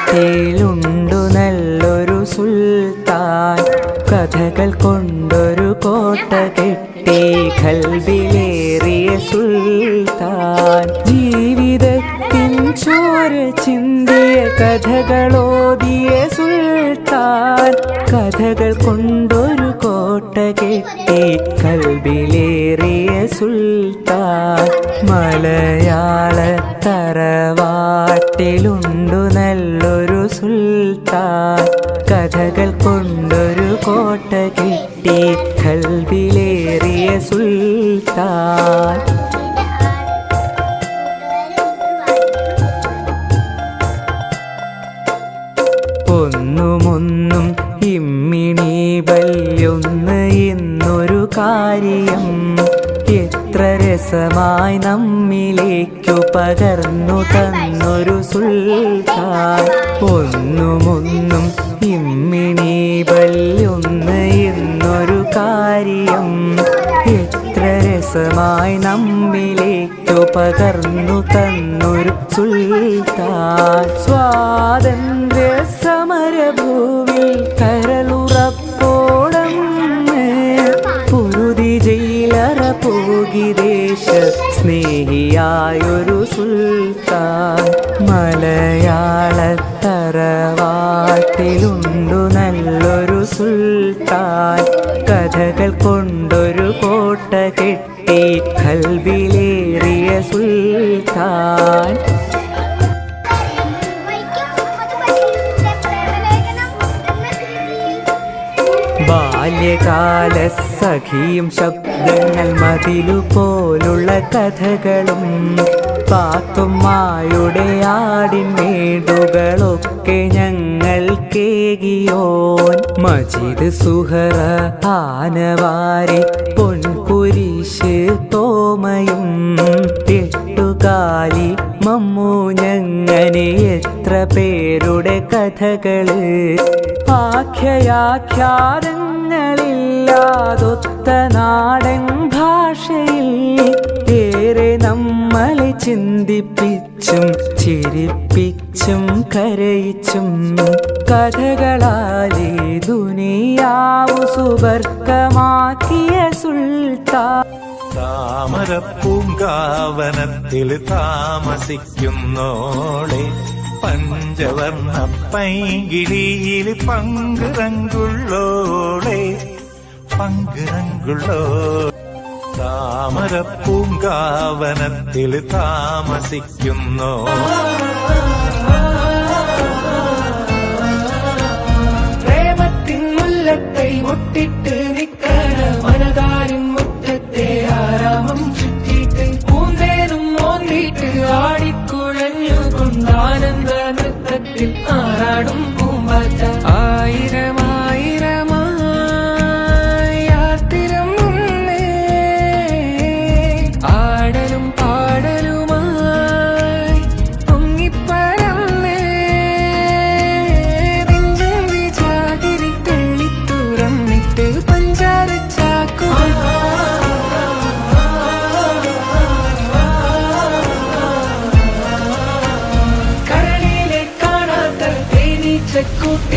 നാട്ടിലുണ്ടു നല്ലൊരു സുൽത്താൻ, കഥകൾ കൊണ്ടൊരു കോട്ട കെട്ടി ഖൽബിലേറിയ സുൽത്താൻ. ജീവിതത്തിൻ ചോര ചിന്തിയ കഥകളോതിയ സുൽത്താൻ, കഥകൾ കൊണ്ടൊരു കോട്ട കെട്ടി ഖൽബിലേറിയ സുൽത്താൻ. മലയാള തറവാട്ടിലുണ്ടു നല്ലൊരു സുൽത്താൻ, കഥകൾ കൊണ്ടൊരു കോട്ട കെട്ടി ഖൽബിലേറിയ സുൽത്താൻ. ഒന്നുമൊന്നും ഇമ്മിണി ബല്യൊന്ന് എന്നൊരു കാര്യം എത്ര രസമായി നമ്മിലേക്കു പകർന്നു തന്നൊരു സുൽത്താൻ. ഒന്നുമൊന്നും ഇമ്മിണി ബല്യൊന്ന് എന്നൊരു കാര്യം എത്ര രസമായി നമ്മിലേക്കു പകർന്നു തന്നൊരു സുൽത്താൻ. സ്വാതന്ത്ര്യ സമരഭൂവിൽ കരളുറപ്പോടന്ന് പൊരുതി ജയിലറ പോകി ദേശ സ്നേഹിയായൊരു സുൽത്താൻ. മലയാള തറവാട്ടിലുണ്ടു നല്ലൊരു സുൽത്താൻ, കഥകൾ കൊണ്ടൊരു കോട്ട കെട്ടി ഖൽബിലേറിയ സുൽത്താൻ. ബാല്യകാല സഖിയും ശബ്ദങ്ങൾ മതിലുപോലുള്ള കഥകളും പാത്തുമ്മായുടെ ആടിൻമേടുകളൊക്കെ ഞങ്ങൾ കേകിയോൻ. മജീദ് സുഹറ ആനവാരി പൊൻകുരിശ് തോമയും എട്ടുകാലി മമ്മു ഞങ്ങനെ എത്ര പേരുടെ കഥകള്. ആഖ്യാഖ്യാതങ്ങളില്ലാതൊത്ത നാടൻ ഭാഷയിൽ ഏറെ നമ്മളെ ചിന്തിപ്പിച്ചും ചിരിപ്പിച്ചും കരയിച്ചും കഥകളാലേ ദുനിയാവു സുബർക്കമാക്കിയ സുൽത്താൻ. താമരപ്പൂങ്കാവനത്തിൽ താമസിക്കുന്നോളെ പഞ്ചവർണ്ണ പൈങ്കിളിയിൽ പങ്കുറങ്കുള്ളോളെ പങ്കുറങ്കുള്ളോ. താമരപ്പൂങ്കാവനത്തിൽ താമസിക്കുന്നോ പ്രേമത്തിൻ മുല്ലത്തെ മുട്ടിട്ട് നിക്കണ മനതാരിൻ മുറ്റത്തെ ആരാമം ചുറ്റിട്ട് പൂന്തേനും മോന്തിട്ട് ആടിക്കുഴഞ്ഞു കൊണ്ടാനന്ദ നൃത്തത്തിൽ ആറാടും പൂമ്പാറ്റ. ആയിരമായിരമായി യാത്തിരം മുന്നേ ആടലും പാടലുമായി പൊങ്ങിപ്പരന്നേ നെഞ്ചും വിചാതിരി തെള്ളി തുറന്നിട്ട് പഞ്ചാര ചാക്കു കരളിലെ കാണാത്ത തേനീച്ചക്കൂട്ടി